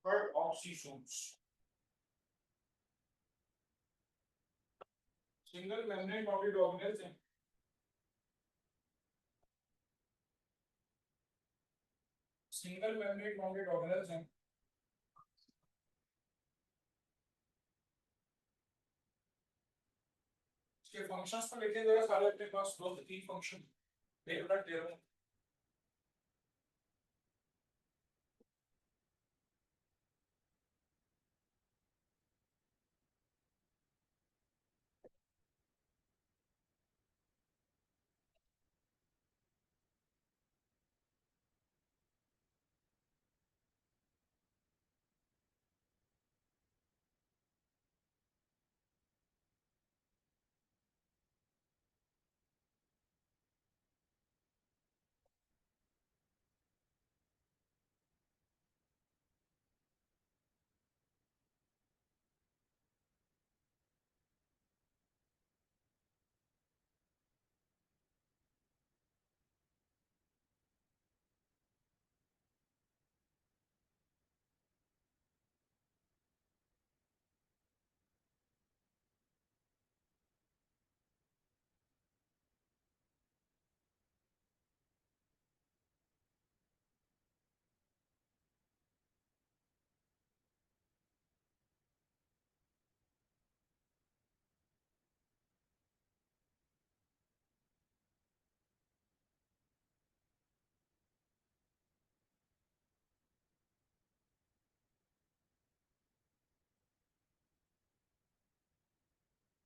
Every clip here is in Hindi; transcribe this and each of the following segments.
पर ऑक्सीजोन्स सिंगल मेम्ब्रेन बाउंडेड ऑर्गेनेल्स हैं। सिंगल मेम्ब्रेन बाउंडेड ऑर्गेनेल्स हैं। इसके फंक्शंस पर लिखे जरा सारे अपने पास 2 से 3 फंक्शन एक मिनट दे रहा हूं।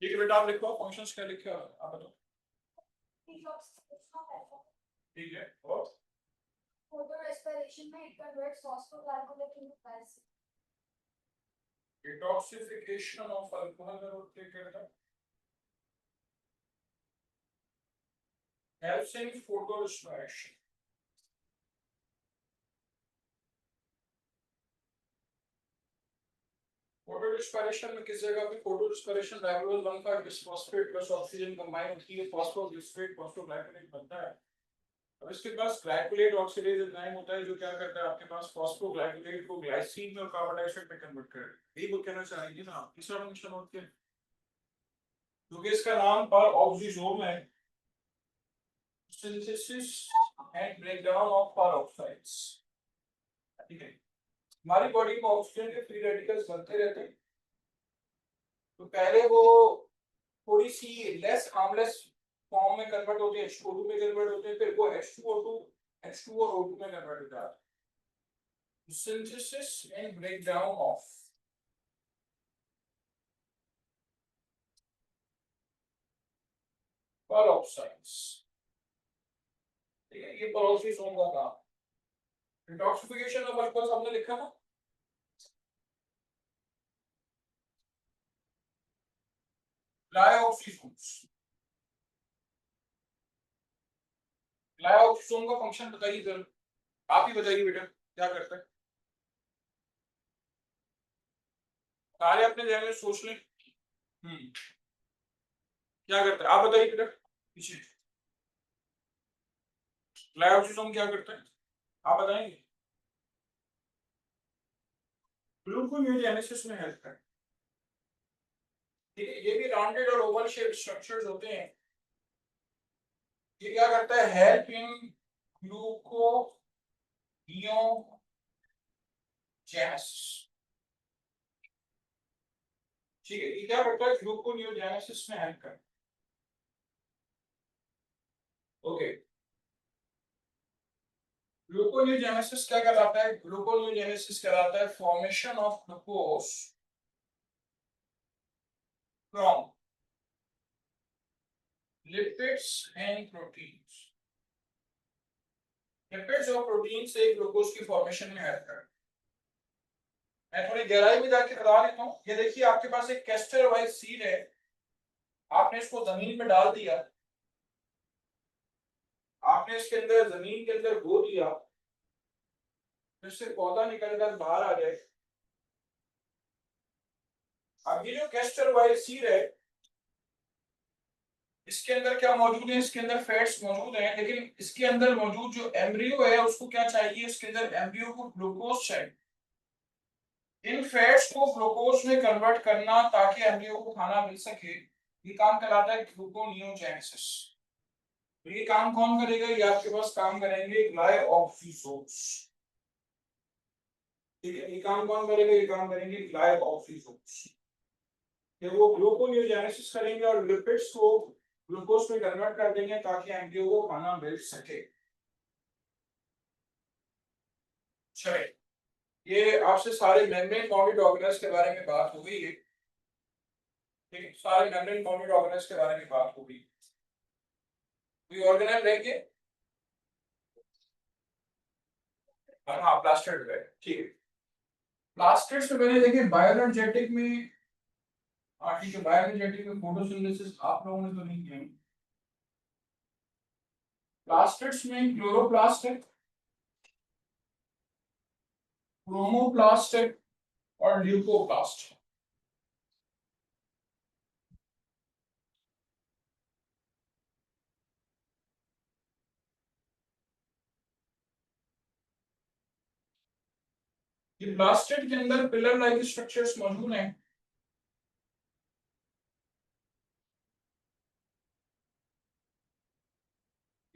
ठीक है बेटा, आप लिखो फंक्शंस क्या लिखे आप बताओ। ठीक है, और फोटो रेस्पिरेशन में it converts phosphoglycolate into calcium. Detoxification of alcohol में रोक क्या करता है? Helps in photo respiration. Photo respiration में किस जगह पे फोटो रेस्पिरेशन राइबोसोम 1 का बिस्फॉस्फेट प्लस ऑक्सीजन कंबाइन होती है, फॉस्फोग्लिसरेट फॉस्फोग्लाइकोलेट बनता है। अब इसके पास ग्लाइकोलेट ऑक्सीडेज एंजाइम होता है जो क्या करता है, आपके पास फॉस्फोग्लाइकोलेट को ग्लाइसिन में और कार्बन डाइऑक्साइड में कन्वर्ट कर देता है। यही वो कहना चाहेंगे ना आप। तीसरा फंक्शन होता है क्योंकि इसका नाम पर ऑक्सीजोम है, सिंथेसिस एंड ब्रेकडाउन ऑफ पेरोक्साइड्स। ठीक है, हमारी बॉडी में ऑक्सीजन के फ्री रेडिकल्स बनते रहते हैं। तो पहले वो थोड़ी सी लेस हार्मलेस फॉर्म में कन्वर्ट होते हैं, H2O2 में कन्वर्ट होते हैं, फिर वो H2 और O2 में कन्वर्ट होता है। Synthesis and breakdown of peroxides। ठीक है, ये peroxisome का काम। डिटॉक्सिफिकेशन ऑफ अल्कोहल हमने लिखा था। डाइऑक्सीजोन्स, डाइऑक्सीजोन का फंक्शन बताइए जरा, आप ही बताइए बेटा क्या करता है। सारे अपने ध्यान में सोच लें। क्या करता है आप बताइए बेटा पीछे। डाइऑक्सीजोन क्या करता है आप बताएंगे। ग्लूकोनियोजेनेसिस में हेल्प करता है। ठीक है, ये भी राउंडेड और ओवल शेप स्ट्रक्चर्स होते हैं। ये क्या करता है, हेल्प इन ग्लूकोनियोजेनेसिस। ठीक है, ये क्या करता है, ग्लूकोनियोजेनेसिस में हेल्प करता है। ओके, ग्लूकोनियोजेनेसिस क्या कहलाता है, ग्लूकोनियोजेनेसिस कहलाता है formation of glucose from lipids and proteins. Lipids और प्रोटीन से ग्लूकोज की फॉर्मेशन में हेल्प करता है। मैं थोड़ी गहराई में जाके बता देता हूँ। ये देखिए आपके पास एक कैस्टर वाइज सीड है, आपने इसको जमीन में डाल दिया, आपने इसके अंदर जमीन के अंदर बो दिया, जिससे पौधा निकलकर बाहर आ जाए। अब ये जो कैस्टर वाइल सीड है, इसके अंदर क्या मौजूद है? इसके अंदर फैट्स मौजूद हैं, लेकिन इसके अंदर मौजूद जो एम्ब्रियो है उसको क्या चाहिए? इसके अंदर एम्ब्रियो को ग्लूकोज चाहिए। इन फैट्स को ग्लूकोज में कन्वर्ट करना ताकि एम्ब्रियो को खाना मिल सके, ये काम कहलाता है ग्लूकोनियोजेनेसिस। तो ये काम कौन करेगा? ये आपके पास काम करेंगे ग्लाइऑक्सीजोल्स। ठीक है, ये काम कौन करेगा? ये काम करेंगे ग्लाइऑक्सीजोल्स। कि वो ग्लूकोनियोजेनेसिस करेंगे और लिपिड्स को ग्लूकोज में कन्वर्ट कर देंगे ताकि एम्ब्रियो को खाना मिल सके। चलिए, ये आपसे सारे मेम्ब्रेन बाउंडेड ऑर्गेनेल्स के बारे में बात हो गई है। ठीक है, सारे मेम्ब्रेन बाउंडेड ऑर्गेनेल्स के बारे में बात हो गई। कोई ऑर्गेनेल रहेंगे? हाँ, प्लास्टिड है। ठीक है, प्लास्टिड से पहले देखिए बायोएनर्जेटिक में, हाँ ठीक है, बायोएनर्जेटिक में फोटोसिंथेसिस आप लोगों ने तो नहीं किया। प्लास्टिड्स में क्लोरोप्लास्ट है, क्रोमोप्लास्ट है और ल्यूकोप्लास्ट है। ये प्लास्टिड के अंदर पिलर लाइक स्ट्रक्चर्स मौजूद हैं।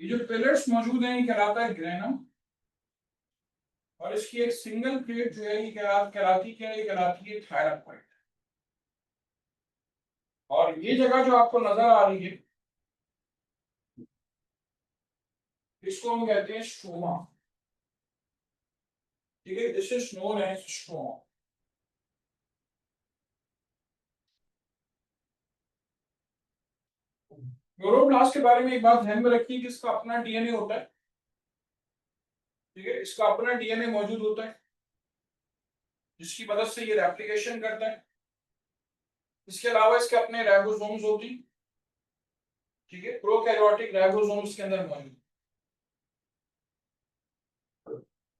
ये जो पिलर्स मौजूद हैं ये कहलाता है ग्रेनम, और इसकी एक सिंगल प्लेट जो है ये कहलाती क्या है? ये कहलाती है थायराइड। और ये जगह जो आपको नजर आ रही है इसको हम कहते हैं स्ट्रोमा। ठीक है, this is known as stroma. Chloroplast के बारे में एक बात ध्यान में रखिए कि इसका अपना डीएनए होता है। ठीक है, इसका अपना डीएनए मौजूद होता है जिसकी मदद से ये रेप्लिकेशन करता है। इसके अलावा इसके अपने राइबोसोम्स होती हैं। ठीक है, प्रोकैरियोटिक राइबोसोम्स के अंदर मौजूद।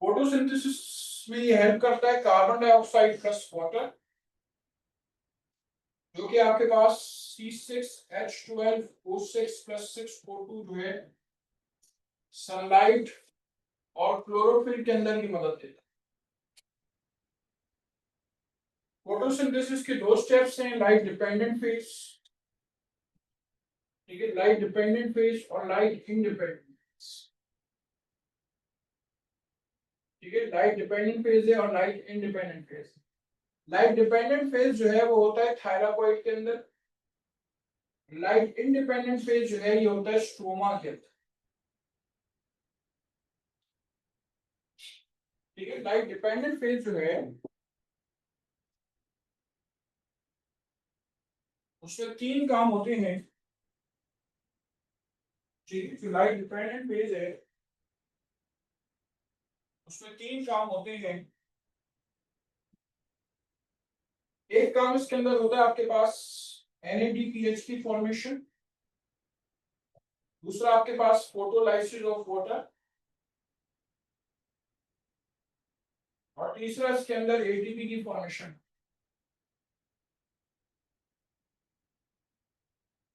फोटोसिंथेसिस में ये हेल्प करता है कार्बन डाइऑक्साइड प्लस वाटर, जो कि आपके पास C6H12O6 प्लस 6O2 जो है सनलाइट और क्लोरोफिल के अंदर की मदद देता है। फोटोसिंथेसिस के दो स्टेप्स हैं, लाइट डिपेंडेंट फेज। ठीक है, लाइट डिपेंडेंट फेज और लाइट इंडिपेंडेंट फेज। ठीक है, लाइट डिपेंडेंट फेज है और light independent phase. Light dependent phase जो है वो होता है थायराकोइड के अंदर। लाइट इंडिपेंडेंट फेज जो है ये होता है स्ट्रोमा के अंदर। ठीक है, लाइट डिपेंडेंट फेज जो है उसमें तीन काम होते हैं। ठीक है, जो लाइट डिपेंडेंट फेज है उसमें तीन काम होते हैं। एक काम इसके अंदर होता है आपके पास NADPH की फॉर्मेशन। दूसरा आपके पास फोटोलाइसिस ऑफ वाटर। और तीसरा इसके अंदर ATP की फॉर्मेशन।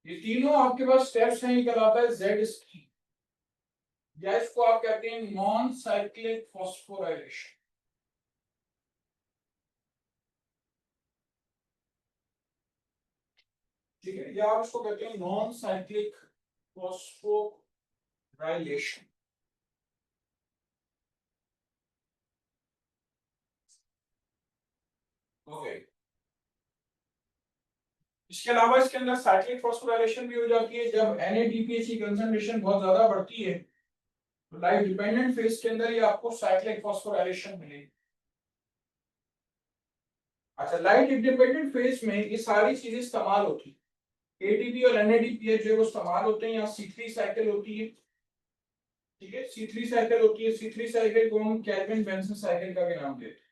ये तीनों आपके पास स्टेप्स हैं, ये कहलाता है Z स्कीम, या इसको आप कहते हैं नॉन साइक्लिक फॉस्फोराइलेशन। ठीक है, या आप इसको कहते हैं नॉन साइक्लिक फॉस्फोराइलेशन। ओके, इसके अलावा इसके अंदर साइक्लिक फॉस्फोराइलेशन भी हो जाती है जब NADPH की कंसंट्रेशन बहुत ज्यादा बढ़ती है। तो लाइट डिपेंडेंट फेज के अंदर ये आपको साइक्लिक फॉस्फोराइलेशन मिलेगी। अच्छा, लाइट इंडिपेंडेंट फेज में ये सारी चीजें इस्तेमाल होती है। ATP और NADPH जो है वो इस्तेमाल होते हैं। यहाँ C3 साइकिल होती है। ठीक है, C3 साइकिल होती है। C3 साइकिल को हम केल्विन बेंसन साइकिल का भी नाम देते हैं।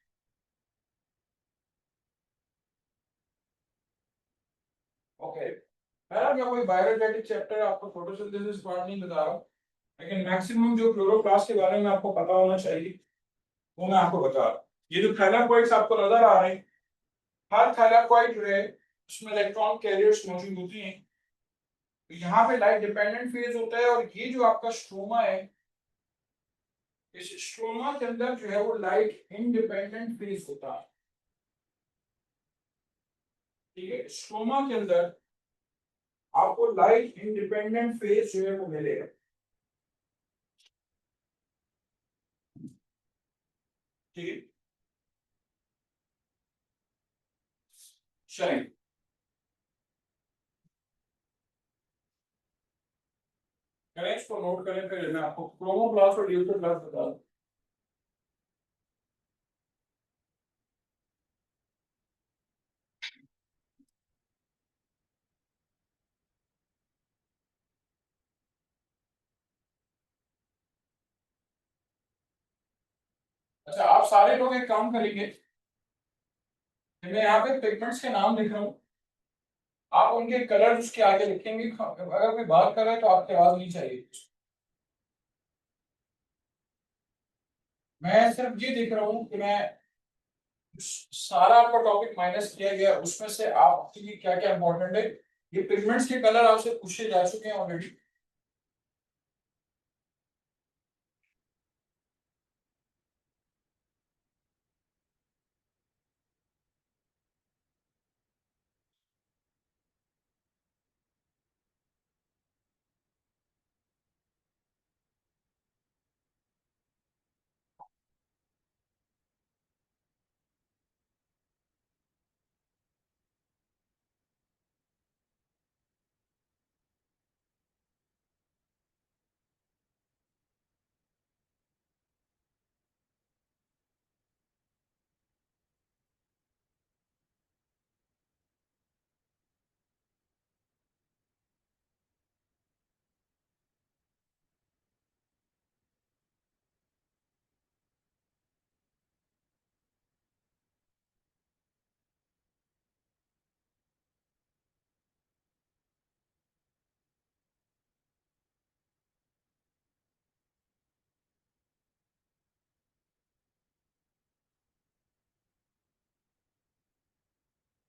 ओके, मैं कोई बायोलॉजिक चैप्टर आपको फोटोसिंथेसिस पार्ट नहीं बता रहा हूँ, लेकिन मैक्सिमम जो क्लोरोप्लास्ट के बारे में आपको पता होना चाहिए। वो मैं आपको बता रहा हूँ। ये जो थैलाकोइड्स आपको नजर आ रहे हैं, हर थैलाकोइड जो है उसमें इलेक्ट्रॉन कैरियर्स मौजूद होती हैं। तो यहाँ पे लाइट डिपेंडेंट फेज होता है, और ये जो आपका स्ट्रोमा है, इस स्ट्रोमा के अंदर जो है वो लाइट इंडिपेंडेंट फेज होता है। ठीक है, स्ट्रोमा के अंदर आपको लाइट इंडिपेंडेंट फेज जो है वो मिलेगा। ठीक है, चलिए करें इसको नोट करें, फिर मैं आपको क्रोमोप्लास्ट और ल्यूकोप्लास्ट बता दूं। अच्छा, आप सारे लोग एक काम करेंगे, मैं यहाँ पे पिगमेंट्स के नाम लिख रहा हूँ, आप उनके कलर उसके आगे लिखेंगे। अगर कोई बात कर रहा है तो आपकी आवाज नहीं चाहिए। मैं सिर्फ ये देख रहा हूँ कि मैं सारा आपका टॉपिक माइनस किया गया, उसमें से आपके लिए क्या क्या इंपॉर्टेंट है। ये पिगमेंट्स के कलर आपसे पूछे जा चुके हैं ऑलरेडी।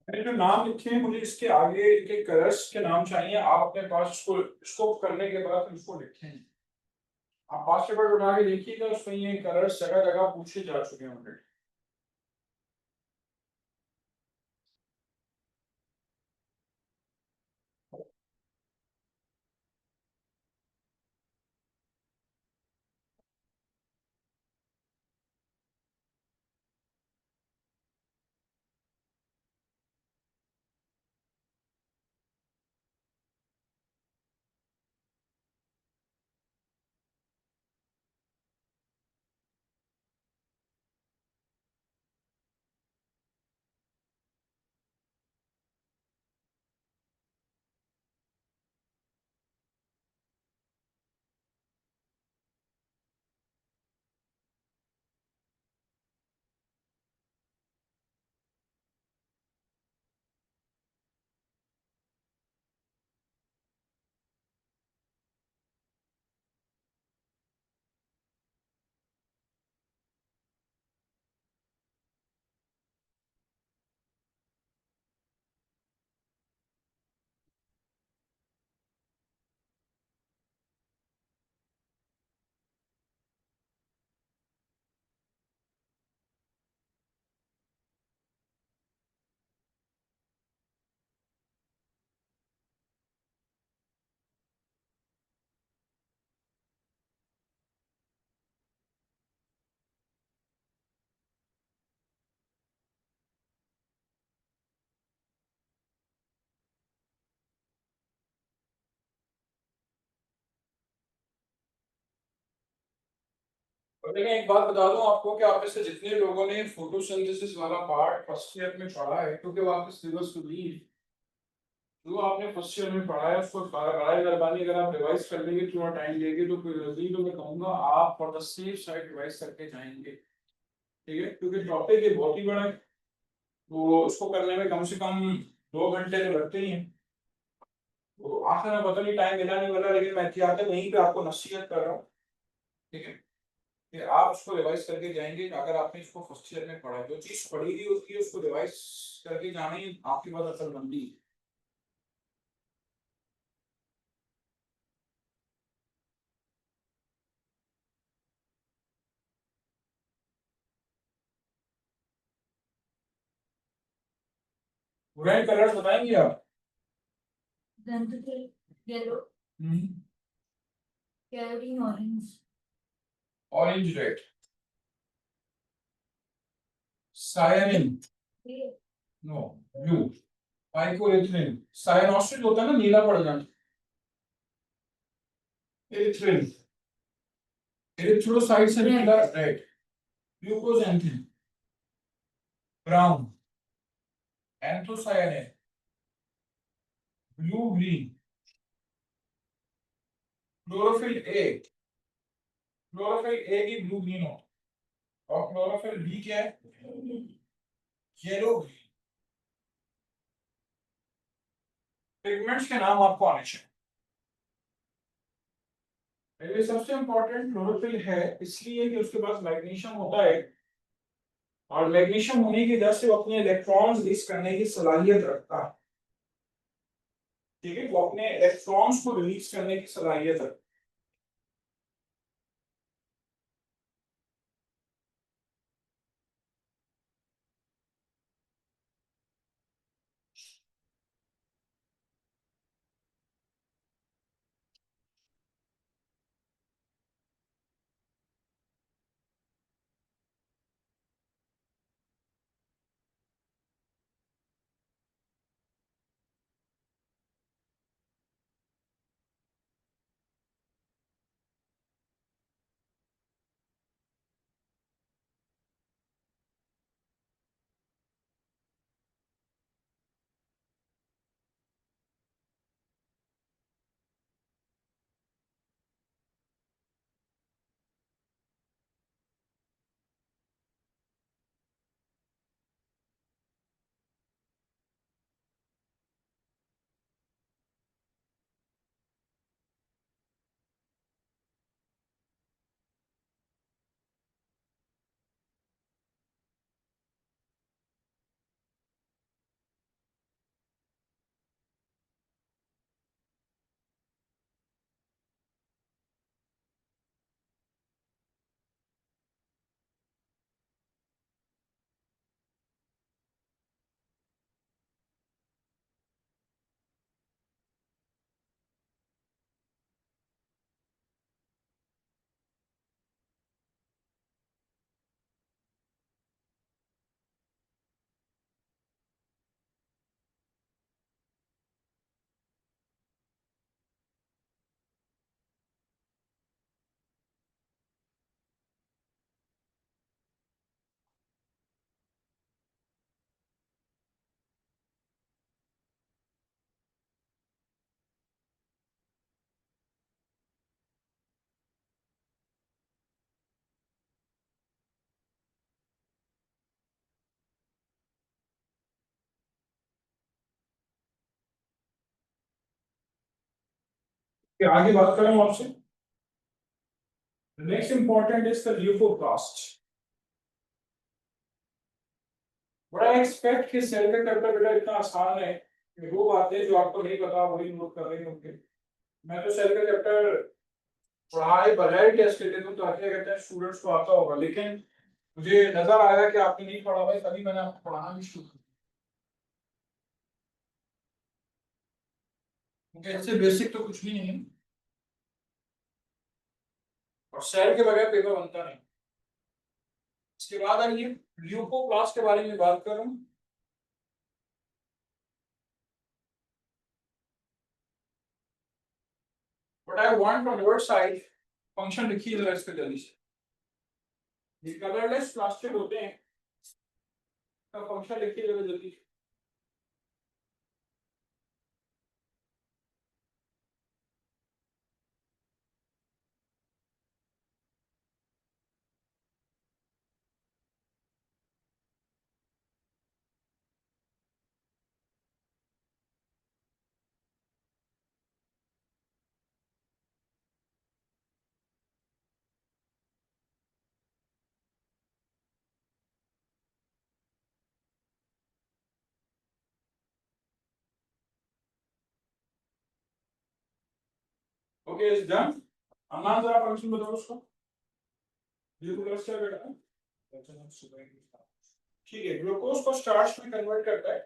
मैंने जो नाम लिखे हैं, मुझे इसके आगे के कलर्स के नाम चाहिए। आप अपने पास इसको स्कोप करने के बाद इसको लिखें। आप पास पेपर उठा के देखिएगा, उसमें ये कलर्स जगह जगह पूछे जा चुके हैं ऑलरेडी। और लेकिन एक बात बता दूं आपको कि आप में से जितने लोगों ने फोटोसिंथेसिस वाला पार्ट फर्स्ट ईयर में पढ़ा है, क्योंकि वो आपके सिलेबस में नहीं है, जो आपने फर्स्ट ईयर में पढ़ा है उसको बड़ा मेहरबानी अगर आप रिवाइज कर लेंगे, थोड़ा टाइम लेंगे, तो कोई नहीं, तो मैं कहूंगा आप for the safe side revise करके जाएंगे। ठीक है, क्योंकि टॉपिक ये बहुत ही बड़ा है, तो उसको करने में कम से कम 2 घंटे तो लगते ही हैं। तो आखिर में पता नहीं टाइम मिला नहीं मिला, लेकिन मैं एहतियातन वहीं पे आपको नसीहत कर रहा हूँ। ठीक है, फिर आप उसको रिवाइज करके जाएंगे। अगर आपने इसको फर्स्ट ईयर में पढ़ा, जो चीज पढ़ी हुई होती है उसको रिवाइज करके जाना ही आपके पास अक्लमंदी है। ब्रांड कलर्स बताएंगे आप? then to the yellow, carrying orange, orange red, cyanin, grey, no, blue, phycoerythrin, cyanosis होता है ना नीला पड़ जाना, एरिथ्रिन, एरिथ्रोसाइट से नीला रेड, ग्लूकोजेंथिन brown, anthocyanin blue green, chlorophyll A, chlorophyll A की ब्लू ग्रीन हो, और क्लोरोफिल बी क्या है? Yellow green. पिगमेंट्स के नाम आपको आने चाहिए। ये सबसे इंपॉर्टेंट क्लोरोफिल है इसलिए कि उसके पास मैग्नीशियम होता है, और मैग्नीशियम होने की वजह से वो अपने इलेक्ट्रॉन्स रिलीज करने की सलाहियत रखता है। ठीक है, वो अपने इलेक्ट्रॉन्स को रिलीज करने की सलाहियत रखता है। आगे बात करें आपसे, next important is the leucoplast. बड़ा एक्सपेक्ट कि सेल का चैप्टर बेटा इतना आसान है कि वो बातें जो आपको नहीं पता वही नोट कर रहे होंगे। मैं तो सेल का चैप्टर पढ़ाए बगैर टेस्ट लेते हूँ तो क्या कहते हैं स्टूडेंट्स को आता होगा, लेकिन मुझे नजर आया कि आपने नहीं पढ़ा भाई, तभी मैंने आपको पढ़ाना भी शुरू किया, क्योंकि इससे बेसिक तो कुछ भी नहीं है, और सेल के बगैर पेपर बनता नहीं। इसके बाद आइए ल्यूकोप्लास्ट के बारे में बात करूं। But I want on your side, function लिखिए जरा इसका जल्दी से। ये कलरलेस प्लास्टिक होते हैं, का फंक्शन लिखिए जरा जल्दी से। Okay is done. अम्मा जरा फंक्शन बताओ उसको। ग्लूकोज क्या बेटा? ठीक है, ग्लूकोज को स्टार्च में कन्वर्ट करता है।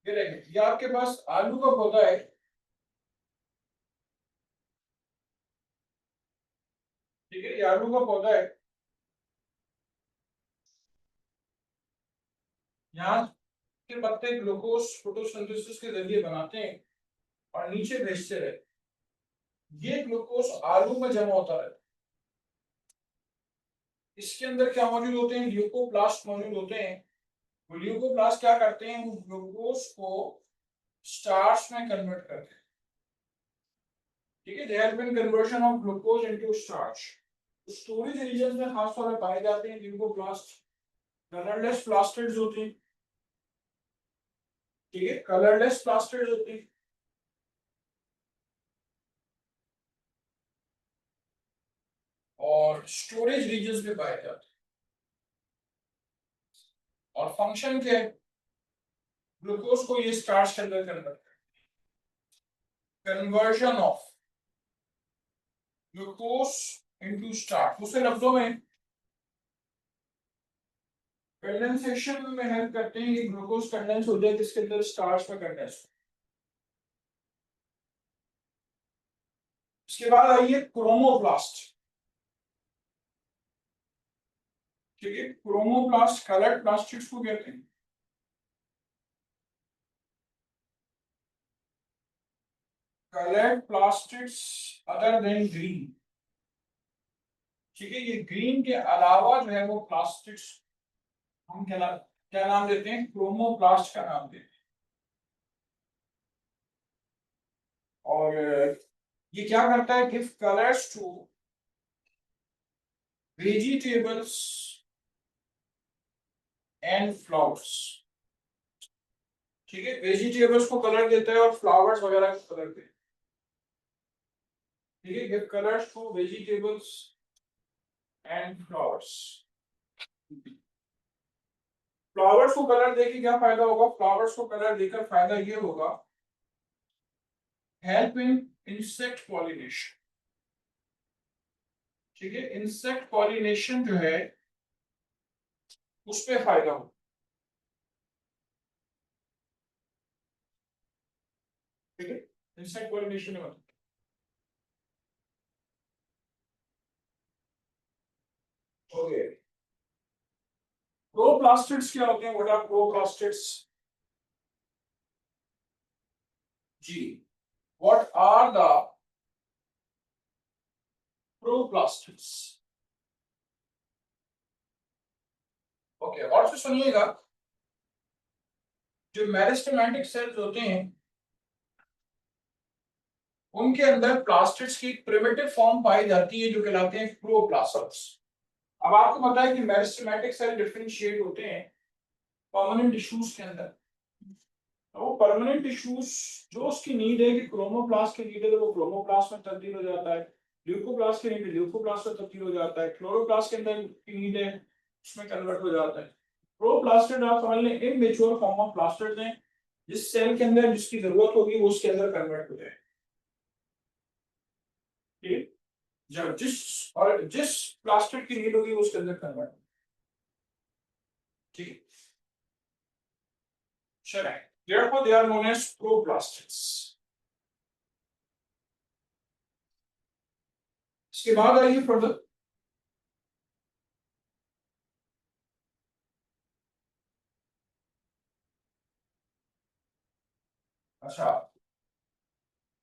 ये देखिए, ये आपके पास आलू का पौधा है। ठीक है, ये आलू का पौधा है। यहाँ के पत्ते ग्लूकोज फोटोसिंथेसिस के जरिए बनाते हैं और नीचे भेजते रहते। ये ग्लूकोज आलू में जमा होता है। इसके अंदर क्या मौजूद होते हैं? ल्यूकोप्लास्ट मौजूद होते हैं। वो ल्यूकोप्लास्ट क्या करते हैं? वो ग्लूकोज को स्टार्च में कन्वर्ट करते हैं। ठीक है, there been conversion of glucose into starch. Storage region में खास तौर पर पाए जाते हैं ल्यूकोप्लास्ट। कलरलेस प्लास्टिड्स होते हैं। ठीक है, कलरलेस प्लास्टिड्स होते हैं। और स्टोरेज रीजन में पाए जाते हैं। और फंक्शन क्या है? ग्लूकोज को ये स्टार्च के अंदर कन्वर्ट करते हैं। Conversion of glucose into starch. दूसरे लफ्जों में कंडेंसेशन में हेल्प करते हैं कि ग्लूकोज कंडेंस हो जाए किसके अंदर? स्टार्च में कंडेंस। इसके बाद आइए क्रोमोप्लास्ट। ठीक है, क्रोमोप्लास्ट कलर्ड प्लास्टिड्स को कहते हैं। Coloured plastids other than green. ठीक है, ये ग्रीन के अलावा जो है वो प्लास्टिड्स हम क्या नाम देते हैं? क्रोमोप्लास्ट का नाम देते हैं। और ये क्या करता है? Give colours to vegetables and flowers. ठीक है, वेजिटेबल्स को कलर देता है और फ्लावर्स वगैरह को कलर देता है। ठीक है, give colours to vegetables and flowers. Flowers को कलर देके क्या फायदा होगा? फ्लावर्स को कलर देकर फायदा ये होगा, हेल्प इन इंसेक्ट पॉलिनेशन। ठीक है, इंसेक्ट पॉलिनेशन जो है उस पे फायदा होगा। ठीक है, इंसेक्ट पॉलिनेशन में ओके। प्रोप्लास्टिड्स क्या होते हैं? What are proplastids? जी, what are the proplastids? Okay, और से सुनिएगा, जो मेरिस्टेमेटिक सेल्स होते हैं उनके अंदर प्लास्टिड्स की प्रिमिटिव फॉर्म पाई जाती है जो कहलाते हैं प्रोप्लास्टिड्स। अब आपको पता है कि मेरिस्टेमेटिक सेल डिफरेंशिएट होते हैं परमानेंट टिश्यूज के अंदर। वो परमानेंट टिश्यूज जो उसकी नीड है कि क्रोमोप्लास्ट की नीड है तो वो क्रोमोप्लास्ट में तब्दील हो जाता है। ल्यूकोप्लास्ट की नीड है ल्यूकोप्लास्ट में तब्दील हो जाता है। क्लोरोप्लास्ट के अंदर की नीड है उसमें कन्वर्ट हो जाता है। प्रोप्लास्टिड आप समझ लें इमेच्योर फॉर्म ऑफ प्लास्टिड हैं। जिस सेल के अंदर जिसकी जरूरत होगी वो उसके अंदर कन्वर्ट हो जाए। ठीक, जब जिस प्लास्टिड की नीड होगी वो उसके अंदर कन्वर्ट। ठीक है, चलें, therefore they are known as proplastids। इसके बाद आइए फर्दर। अच्छा,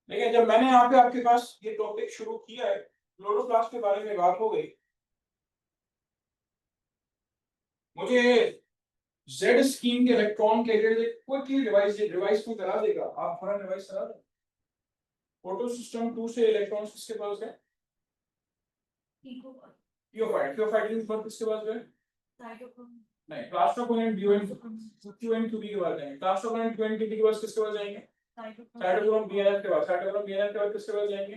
देखिए जब मैंने यहाँ पे आपके पास ये टॉपिक शुरू किया है, क्लोरोप्लास्ट के बारे में बात हो गई, मुझे जेड स्कीम के इलेक्ट्रॉन के क्विकली रिवाइज को करा देगा। आप थोड़ा रिवाइज करा दें। फोटो सिस्टम 2 से इलेक्ट्रॉन्स किसके पास गए? थियोफाइट के पास किसके पास गए? नहीं, प्लास्टोकोनेंट BN QN2B के पास जाएंगे। प्लास्टोकोनेंट QN2B के पास किसके पास जाएंगे? साइटोक्रोम BNF के पास। साइटोक्रोम BNF के बाद किसके पास जाएंगे?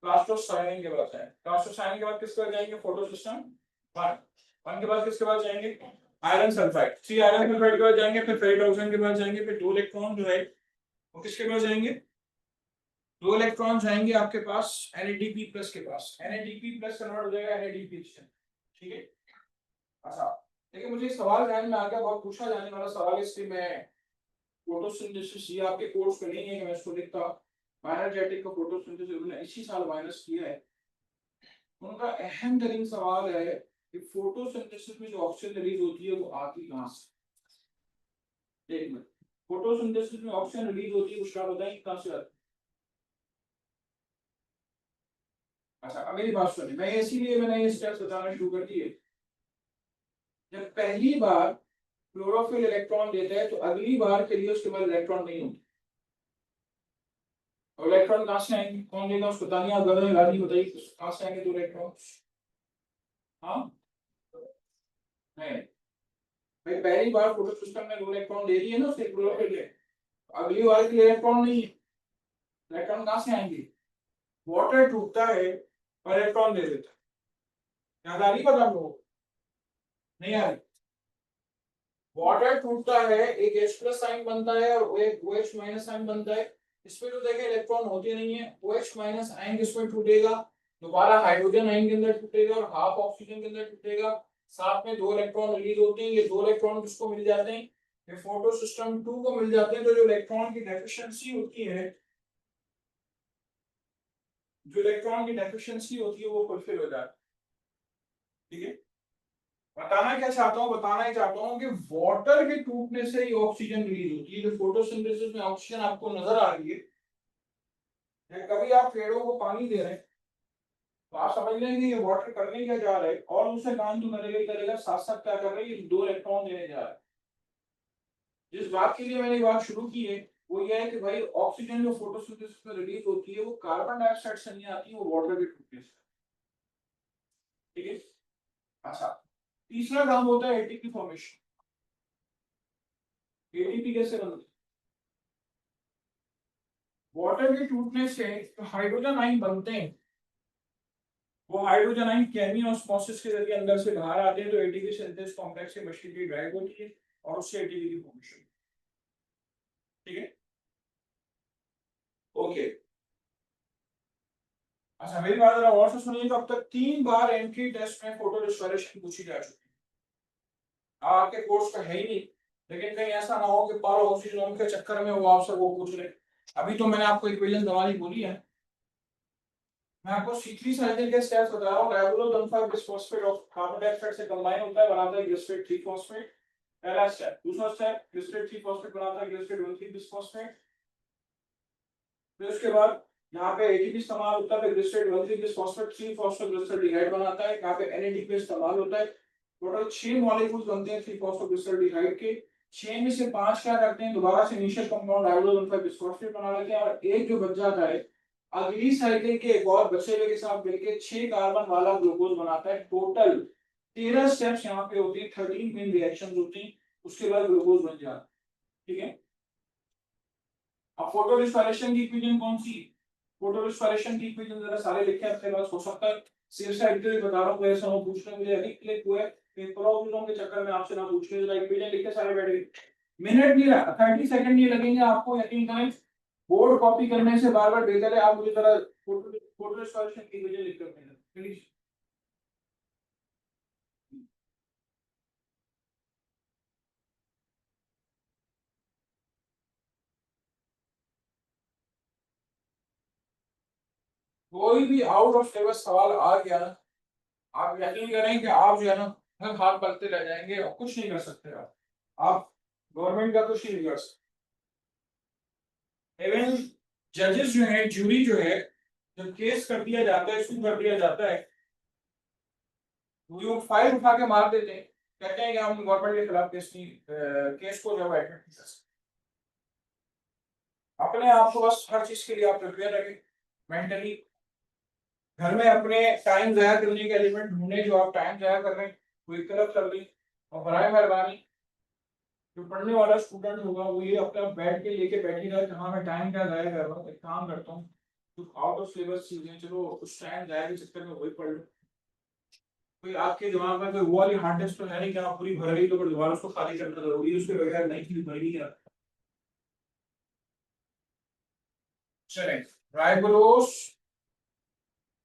प्लास्टोसाइनिन के पास जाएंगे। प्लास्टोसाइनिन के बाद किसके पास जाएंगे? फोटो सिस्टम 1 के बाद किसके पास जाएंगे? Iron sulphide. 3 आयरन सल्फाइड के बाद जाएंगे, फिर फेरिक ऑक्साइड के पास जाएंगे, फिर 2 इलेक्ट्रॉन जो है वो किसके पास जाएंगे? दो इलेक्ट्रॉन जाएंगे आपके पास NADP प्लस के पास, NADP प्लस कन्वर्ट हो जाएगा NADP, ठीक है। अच्छा, लेकिन मुझे सवाल ध्यान में आ गया, बहुत पूछा जाने वाला सवाल, इसलिए मैं फोटोसिंथेसिस, ये आपके कोर्स में नहीं है कि मैं इसको लिखता, बायोजेटिक का फोटोसिंथेसिस उन्होंने इसी साल माइनस किया है। उनका अहम तरीन सवाल है कि फोटोसिंथेसिस में जो ऑक्सीजन रिलीज होती है वो आती कहाँ से। एक मिनट, फोटोसिंथेसिस में ऑक्सीजन रिलीज होती है, कुछ आप बताएं कहाँ से आती है? अच्छा, अब मेरी बात सुनिए, मैं इसीलिए मैंने ये स्टेप्स बताना शुरू कर दिए। जब पहली बार क्लोरोफिल इलेक्ट्रॉन देता है तो अगली बार के लिए उसके बाद इलेक्ट्रॉन नहीं होते, और इलेक्ट्रॉन कहाँ से आएंगे, कौन देगा उसको, बताइए आप, गलत गाली बताइए, कहाँ से आएंगे दो इलेक्ट्रॉन? हाँ, नहीं भाई, पहली बार फोटो सिस्टम में दो इलेक्ट्रॉन दे दिए ना उसके क्लोरोफिल के, अगली बार के लिए इलेक्ट्रॉन नहीं है, इलेक्ट्रॉन कहाँ से आएंगे? वाटर टूटता है और इलेक्ट्रॉन दे देता है, याद आ रही बात आप लोगों को? नहीं आ रही? वाटर टूटता है, एक H प्लस साइन बनता है और एक OH माइनस साइन बनता है, इसमें तो देखें इलेक्ट्रॉन होते नहीं है, OH माइनस आयन किसमें टूटेगा, दोबारा हाइड्रोजन आयन के अंदर टूटेगा और हाफ ऑक्सीजन के अंदर टूटेगा, साथ में दो इलेक्ट्रॉन रिलीज होते हैं, ये दो इलेक्ट्रॉन किसको मिल जाते हैं, ये फोटो सिस्टम 2 को मिल जाते हैं। तो जो इलेक्ट्रॉन की डेफिशिएंसी होती है, जो इलेक्ट्रॉन की डेफिशिएंसी होती है वो फुलफिल हो जाती है, ठीक है। बताना क्या चाहता हूँ, बताना ही चाहता हूँ कि वाटर के टूटने से ही ऑक्सीजन रिलीज होती है, जो फोटोसिंथेसिस में ऑक्सीजन आपको नजर आ रही है, या कभी आप पेड़ों को पानी दे रहे हैं तो आप समझ लेंगे ये वाटर करने क्या जा रहा है, और उसे काम तो करेगा ही करेगा, साथ साथ क्या कर रहे हैं, ये दो इलेक्ट्रॉन देने जा रहा है। जिस बात के लिए मैंने ये बात शुरू की है वो ये है कि भाई ऑक्सीजन जो फोटोसिंथेसिस में रिलीज होती है वो कार्बन डाइऑक्साइड से नहीं आती है, वो वाटर के टूटने से, ठीक है। अच्छा, तीसरा काम होता है एटीपी फॉर्मेशन। एटीपी कैसे बनता है? वाटर के टूटने से जो हाइड्रोजन आयन बनते हैं, वो हाइड्रोजन आयन केमी ऑस्मोसिस के जरिए अंदर से बाहर आते हैं, तो एटीपी सिंथेसिस कॉम्प्लेक्स की मशीनरी ड्राइव होती है और उससे एटीपी की फॉर्मेशन, ठीक है। ओके, अच्छा मेरी बात जरा और से सुनिए, तो अब तक 3 बार एंट्री टेस्ट में फोटो डिस्कलेशन पूछी जा चुकी है, आपके कोर्स का है ही नहीं, लेकिन कहीं ऐसा ना हो कि पर ऑक्सीजन के चक्कर में वो आपसे वो पूछ ले। अभी तो मैंने आपको इक्वेशन दवाई बोली है, मैं आपको C3 साइकिल के स्टेप्स बता रहा हूँ। राइबोलोल बिस्फॉस्फेट ऑफ कार्बन डाइऑक्साइड से कंबाइन होता है, बनाता है ग्लिसरेट 3 फॉस्फेट, पहला स्टेप। दूसरा स्टेप, ग्लिसरेट 3 फॉस्फेट बनाता है ग्लिसरेट 1,3 बिस्फॉस्फेट। फिर उसके बाद यहाँ पे एटीपी इस्तेमाल होता है, ग्लिसरेट 1,3 बिस्फॉस्फेट 3 फॉस्फोग्लिसरॉल्डिहाइड बनाता है, यहाँ पे NADP इस्तेमाल होता है। टोटल 6 मॉलिक्यूल्स बनते हैं 3 फॉस्फोग्लिसरॉल्डिहाइड के, 6 में से 5 क्या करते हैं, दोबारा से इनिशियल कंपाउंड राइबोलोल बिस्फॉस्फेट बना लेते हैं, और एक जो बच जाता है अगली साइकिल के एक और बचे हुए के साथ मिलकर 6 कार्बन वाला ग्लूकोज बनाता है। टोटल 13 स्टेप्स यहाँ पे होती है, 13 मेन रिएक्शंस होती हैं, उसके बाद ग्लूकोज बन जाता है, ठीक है। अब फोटो डिस्पैरेशन की इक्वेशन कौन सी? फोटो डिस्पैरेशन की इक्वेशन जरा सारे लिखे आपके पास, हो सकता है सिर्फ साइड के लिए बता रहा हूँ, ऐसा हो पूछने मुझे अधिक क्लिक हुआ है पेपरों के चक्कर में आपसे ना पूछने, जरा इक्वेशन लिख के सारे बैठ गए। मिनट नहीं लगा, 30 सेकंड नहीं लगेंगे आपको, यकीन करें। बोर्ड कॉपी करने से बार बार बेहतर है आप मुझे जरा फोटो फोटो डिस्पैरेशन की इक्वेशन लिख कर देना प्लीज। कोई भी आउट ऑफ सिलेबस सवाल आ गया ना, आप यकीन करें कि आप जो है ना हर हाथ पलते रह जाएंगे और कुछ नहीं कर सकते आप गवर्नमेंट का कुछ नहीं कर सकते। इवन जजेस जो है, जूरी जो है, जब केस कर दिया जाता है, इसको कर दिया जाता है, तो वो फाइल उठा के मार देते हैं, कहते हैं कि हम गवर्नमेंट के खिलाफ केस नहीं, केस को जो है एडमिट नहीं कर सकते। अपने आप को बस हर चीज के लिए आप प्रिपेयर रखें मेंटली। घर में अपने टाइम जाया करने के एलिमेंट ढूंढे, जो आप टाइम जाया कर रहे हैं वो एक तरफ कर लें, और बराए मेहरबानी जो पढ़ने वाला स्टूडेंट होगा वो ये अपना बैठ के लेके बैठेगा कि हाँ मैं टाइम क्या जाया कर रहा हूँ, एक काम करता हूँ जो आउट ऑफ सिलेबस चीजें, चलो उस टाइम जाया के चक्कर में वही पढ़ लो। कोई आपके दिमाग में कोई वो वाली हार्ड डिस्क तो है नहीं कि आप पूरी भर रही तो फिर दोबारा उसको खाली करना जरूरी है, उसके बगैर नई चीज भरी नहीं है। चलें, राइबोलोस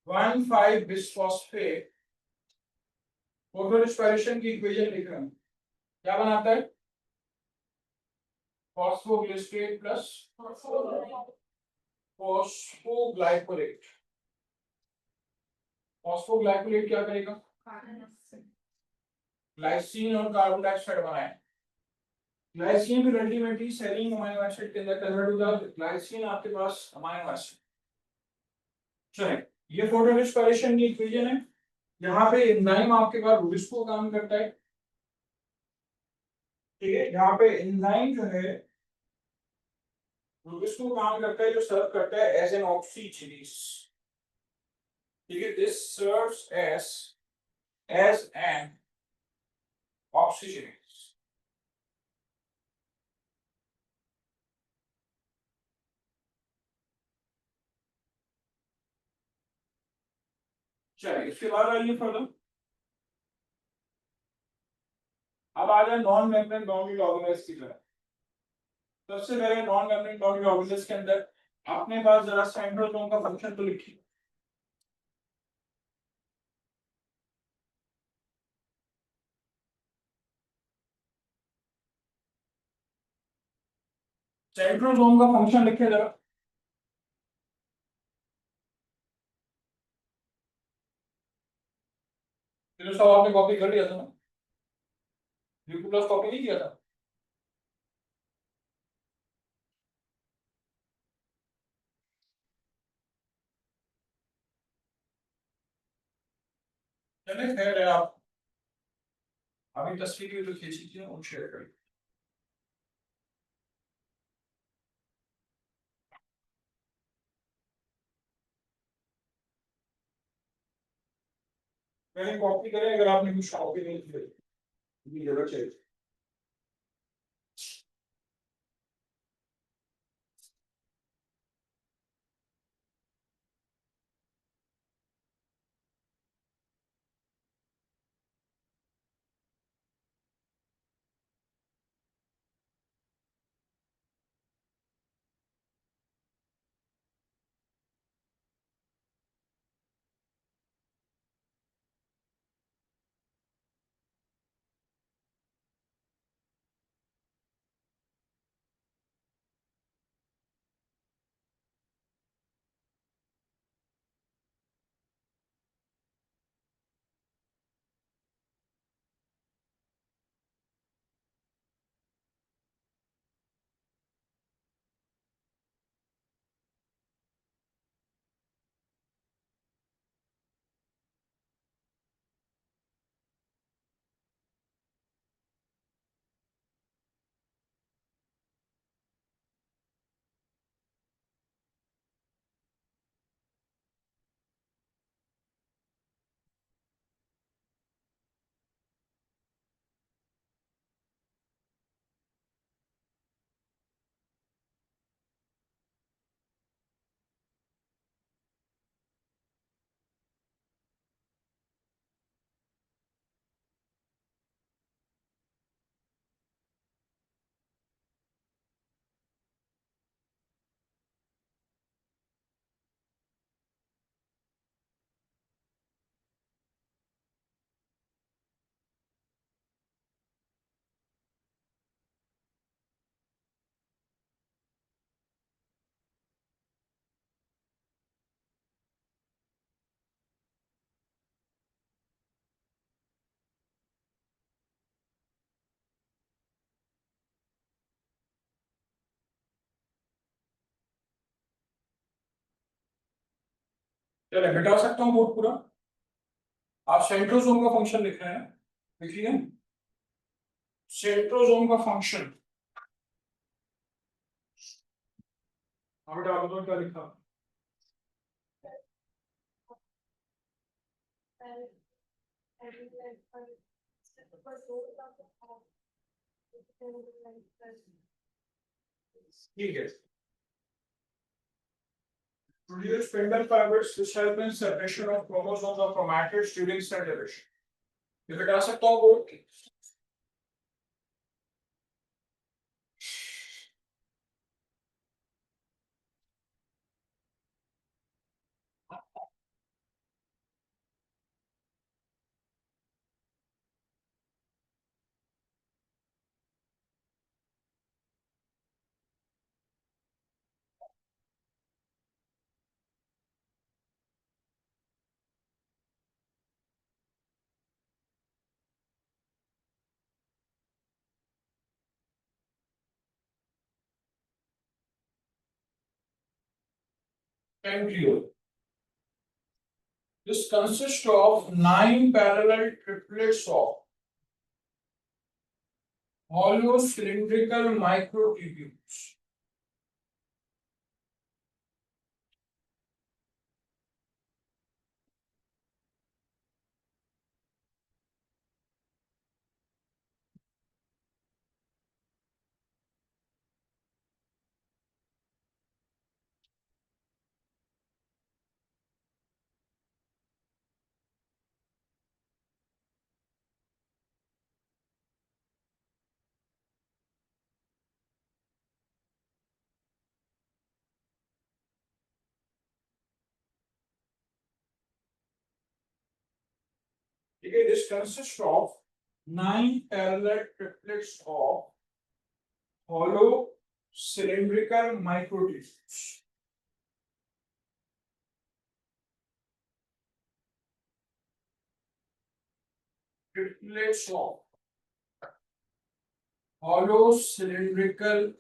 1,5 बिस्फॉस्फेट फोटो रिस्पायरेशन की इक्वेशन लिख रहे हैं, क्या बनाता है? Phosphoglycerate plus phosphoglycolate. फॉस्फोग्लाइकोलेट क्या करेगा? ग्लाइसिन और कार्बन डाइऑक्साइड बनाए। ग्लाइसिन फिर अल्टीमेटली सेरीन अमीनो एसिड के अंदर कन्वर्ट हो जाता है। ग्लाइसिन आपके पास अमीनो एसिड। चलिए, ये फोटो रिस्पायरेशन की इक्वेशन है। यहाँ पे एंजाइम आपके पास रूबिस्को काम करता है, ठीक है। यहाँ पे एंजाइम जो है रूबिस्को काम करता है, जो सर्व करता है एज एन ऑक्सीजनेस, ठीक है। This serves as an oxygenase. चलिए, इसके बाद आइए फर्दर। अब आ जाए नॉन मेम्ब्रेन बाउंड्री ऑर्गेनेल्स की तरफ। सबसे पहले नॉन मेम्ब्रेन बाउंड्री ऑर्गेनेल्स के अंदर अपने पास जरा सेंट्रोसोम का फंक्शन तो लिखिए। सेंट्रोसोम का फंक्शन लिखिए जरा। फिर सब आपने कॉपी कर लिया था ना? यूट्यूब प्लस कॉपी नहीं किया था? चलिए, खैर है, आप अभी तस्वीर भी तो खींची थी और शेयर करिए। पहले कॉपी करें, अगर आपने कुछ कॉपी नहीं की जरूरत चाहिए। चलिए, हटा सकता हूँ बोर्ड पूरा। आप सेंट्रोसोम का फंक्शन लिख रहे हैं, लिखिए। सेंट्रोसोम का फंक्शन अब डाल दो, क्या लिखा? ठीक है। Produce spindle fibers which help in separation of chromosomes or chromatids during cell division. ये हटा सकता हूँ board. centriole. This consists of 9 parallel triplets of hollow cylindrical microtubules. Okay, this consists of 9 parallel triplets of hollow cylindrical microtubules. Triplets of hollow cylindrical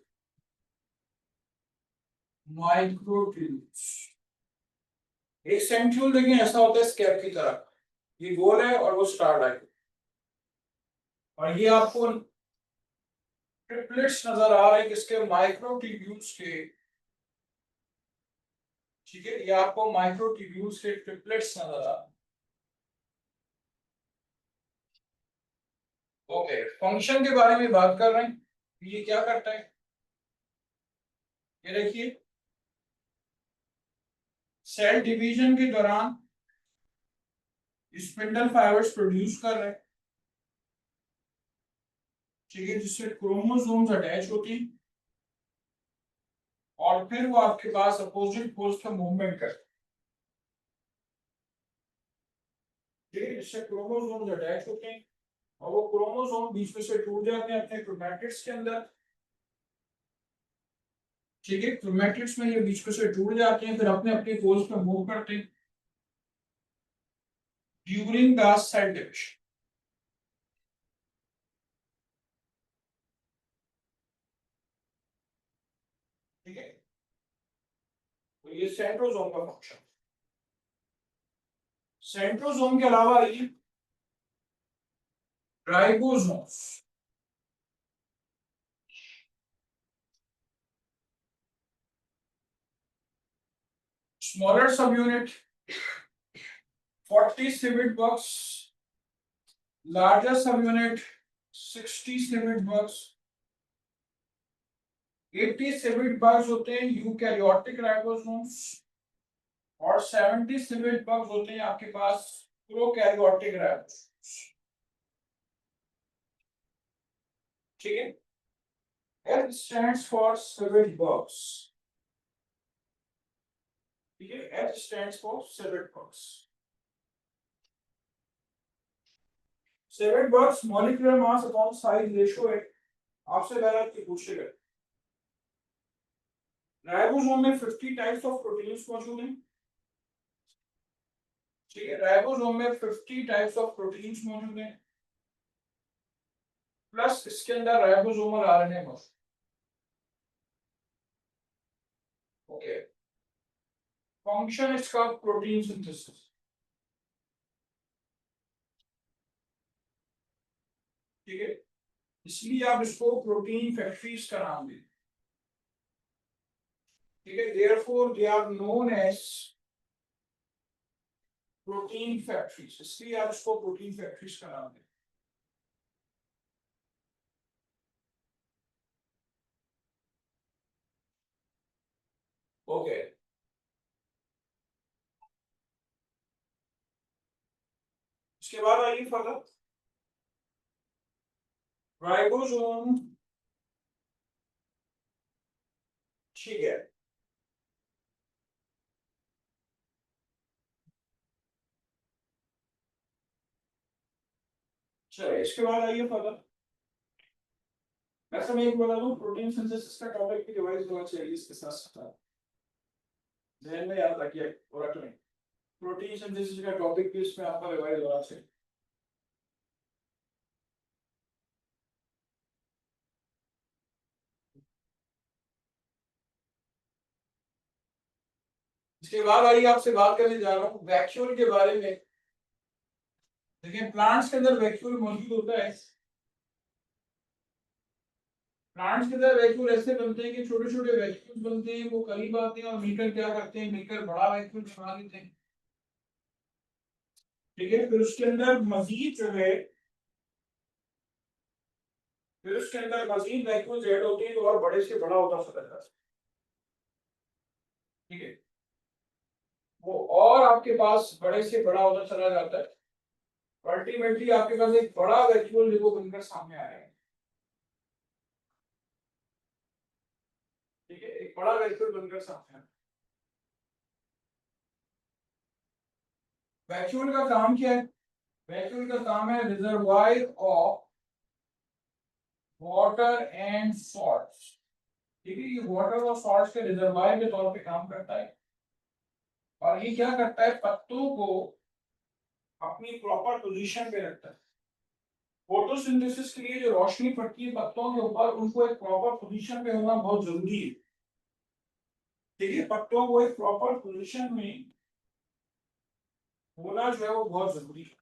microtubules. एक सेंट्रियोल देखिए ऐसा होता है स्कैप की तरह, ये गोल है और वो स्टार है, और ये आपको ट्रिपलेट्स नजर आ रहे हैं किसके, माइक्रोट्यूब्यूल्स के। ठीक है, ये आपको माइक्रोट्यूब्यूल्स के ट्रिपलेट्स नजर आ रहे हैं। ओके, फंक्शन के बारे में बात कर रहे हैं, ये क्या करता है, ये देखिए सेल डिवीजन के दौरान स्पिंडल फाइबर्स प्रोड्यूस कर रहे हैं, ठीक है, जिससे क्रोमोसोम्स अटैच होती हैं और फिर वो आपके पास अपोजिट पोल्स का मूवमेंट करते हैं, ठीक है, जिससे क्रोमोसोम्स अटैच होते हैं और वो क्रोमोसोम बीच में से टूट जाते हैं अपने क्रोमैटिड्स के अंदर, ठीक है, क्रोमैटिड्स में ये बीच में से टूट जाते हैं, फिर अपने अपने पोल्स में मूव करते हैं ड्यूरिंग द सेल डिविजन। ठीक है, तो ये सेंट्रोसोम का फंक्शन। सेंट्रोसोम के अलावा ये राइबोसोम्स, स्मॉलर सब यूनिट 40 सिविट बॉक्स, लार्जर सब unit 60 civet box, 80 civet box होते हैं यूकैरियोटिक राइबोसोम्स और 70 सिविट बॉक्स होते हैं आपके पास प्रोकैरियोटिक राइबोसोम्स। ठीक है, F stands for civet box, ठीक है, F stands for civet box। civet box molecular mass upon size ratio है, आपसे पहले आपकी पूछेगा राइबोसोम में 50 टाइप्स ऑफ प्रोटीन्स मौजूद हैं, ठीक है, राइबोसोम में 50 टाइप्स ऑफ प्रोटीन्स मौजूद हैं, प्लस इसके अंदर राइबोसोमल आरएनए मौजूद। ओके, फंक्शन इसका प्रोटीन सिंथेसिस, ठीक है, इसलिए आप इसको प्रोटीन फैक्ट्रीज का नाम दें, ठीक है, therefore they are known as protein factories, इसलिए आप इसको प्रोटीन फैक्ट्रीज का नाम दें। ओके, इसके बाद आइए फर्दर, राइबोसोम, ठीक है, चलिए इसके बाद आइए फर्दर। वैसे मैं एक बता दूं, प्रोटीन सिंथेसिस का टॉपिक भी रिवाइज होना चाहिए इसके साथ साथ, ध्यान में याद रखिए और रखें, प्रोटीन सिंथेसिस का टॉपिक भी इसमें आपका रिवाइज होना चाहिए। इसके बाद आई आपसे बात करने जा रहा हूँ वैक्यूल के बारे में। देखिए प्लांट्स के अंदर वैक्यूल मौजूद होता है। प्लांट्स के अंदर वैक्यूल ऐसे बनते हैं कि छोटे छोटे वैक्यूल बनते हैं, वो करीब आते हैं और मिलकर क्या करते हैं, मिलकर बड़ा वैक्यूल बना देते हैं। ठीक है, फिर उसके अंदर मजीद जो है, फिर उसके अंदर मजीद वैक्यूल ऐड होते हैं तो और बड़े से बड़ा होता चला जाता है। ठीक है, वो और आपके पास बड़े से बड़ा होता चला जाता है। अल्टीमेटली आपके पास एक बड़ा वैक्यूल देखो बनकर सामने आ रहा है। ठीक है, एक बड़ा वैक्यूल बनकर सामने आ रहा है। वैक्यूल का काम क्या है? वैक्यूल का काम है reservoir of water and salts. ठीक है, ये वाटर और सॉल्ट्स के रिजर्वायर के तौर पे काम करता है। और ये क्या करता है, पत्तों को अपनी प्रॉपर पोजीशन पे रखता है। फोटोसिंथेसिस के लिए जो रोशनी पड़ती है पत्तों के ऊपर, उनको एक प्रॉपर पोजीशन पे होना बहुत जरूरी है। ठीक है, पत्तों को एक प्रॉपर पोजीशन में होना जो है वो बहुत जरूरी है।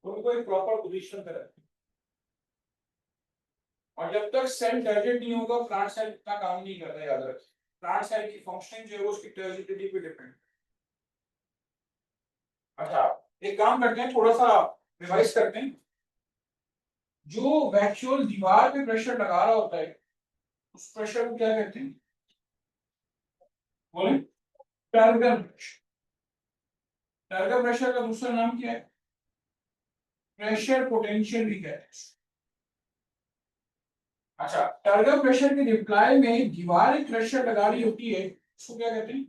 उनको एक प्रॉपर पोजीशन पे रखें। और जब तक सेल टर्गेट नहीं होगा प्लांट सेल इतना काम नहीं करता, याद रखें। प्लांट सेल की फंक्शनिंग जो है वो उसकी टर्जिडिटी पे डिपेंड। अच्छा, एक काम करते हैं, थोड़ा सा रिवाइज करते हैं। जो वैक्यूल दीवार पे प्रेशर लगा रहा होता है उस प्रेशर को क्या कहते हैं, बोले? Turgor pressure. टर्गर प्रेशर का दूसरा नाम क्या है? प्रेशर पोटेंशियल भी कहते हैं। अच्छा, टर्गर प्रेशर के रिप्लाई में दीवार एक प्रेशर लगा रही होती है, उसको क्या कहते हैं?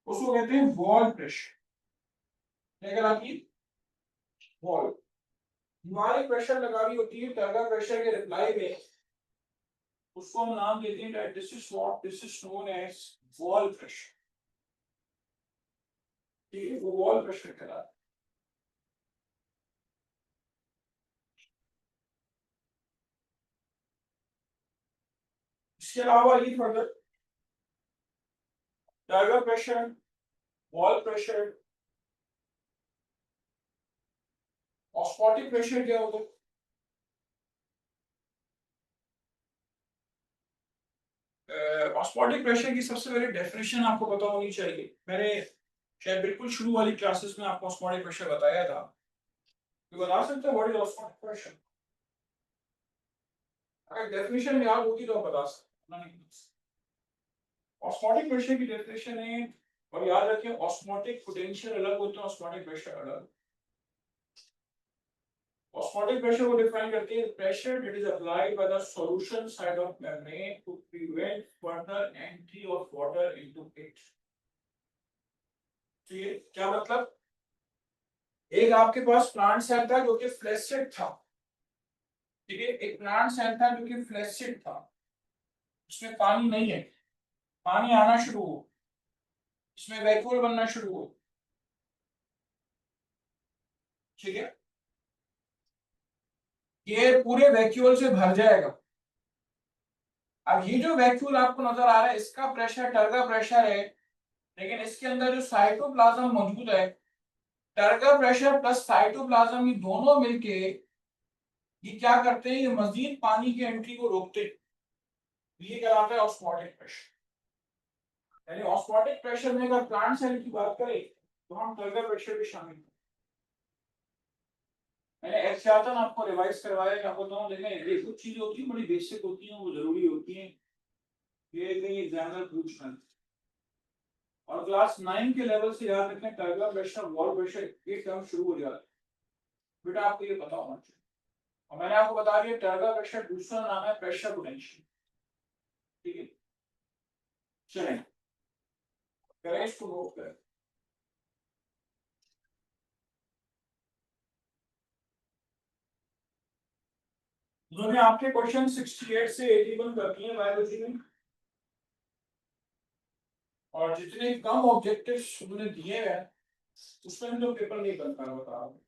उसको कहते हैं वॉल प्रेशर। क्या कहलाती है? वॉल। दीवार एक प्रेशर लगा रही होती है टर्गर प्रेशर के रिप्लाई में, उसको हम नाम देते हैं, this is known as wall pressure. ठीक है, वो वॉल प्रेशर कहलाता है। इसके अलावा ये further turgor pressure, wall pressure, osmotic pressure क्या होता है? ऑस्मोटिक प्रेशर की सबसे पहले डेफिनेशन आपको पता होनी चाहिए। मैंने शायद बिल्कुल शुरू वाली क्लासेस में आपको ऑस्मोटिक प्रेशर बताया था। तो बता सकते हो व्हाट इज ऑस्मोटिक प्रेशर? अगर डेफिनेशन याद होगी तो आप बता सकते। ऑस्मोटिक प्रेशर की डेफिनेशन है, और याद रखें ऑस्मोटिक पोटेंशियल अलग होता है, ऑस्मोटिक प्रेशर अलग। Osmotic pressure को define करती है pressure that is applied by the solution side of membrane to prevent further entry of water into it। तो ये क्या मतलब? एक आपके पास प्लांट सेल था जो कि फ्लैसिड था। ठीक है, एक प्लांट सेल था जो कि फ्लैसिड था, उसमें पानी नहीं है, पानी आना शुरू हो, इसमें वैक्यूल बनना शुरू हो। ठीक है, ये पूरे वैक्यूल से भर जाएगा। अब ये जो वैक्यूल आपको नजर आ रहा है इसका प्रेशर टर्गर प्रेशर है, लेकिन इसके अंदर जो साइटोप्लाज्म मौजूद है, टर्गर प्रेशर प्लस साइटोप्लाज्म ये दोनों मिलके ये क्या करते हैं, ये मजीद पानी की एंट्री को रोकते हैं। ये कहलाता है ऑस्मोटिक प्रेशर। यानी ऑस्मोटिक प्रेशर में अगर प्लांट सेल की बात करें तो हम टर्गर प्रेशर भी शामिल हैं। मैंने एहतियातन आपको रिवाइज करवाया कि आपको तो देखें, ये कुछ चीजें होती हैं बड़ी बेसिक होती हैं, वो जरूरी होती हैं, ये कहीं एग्जामिनर पूछना है। और क्लास 9 के लेवल से याद रखें, टर्गर प्रेशर, वॉल प्रेशर, ये टर्म शुरू हो जाता है। बेटा आपको ये पता होना चाहिए। और मैंने आपको बता दिया टर्गर प्रेशर दूसरा नाम है प्रेशर पोटेंशियल। ठीक है, चलें करें इसको नोट करें। उन्होंने आपके क्वेश्चन 68 से 81 कर दिए बायोलॉजी में, और जितने कम ऑब्जेक्टिव्स उन्होंने दिए हैं उसमें हम लोग पेपर नहीं बन पा रहा, बता रहा हूँ।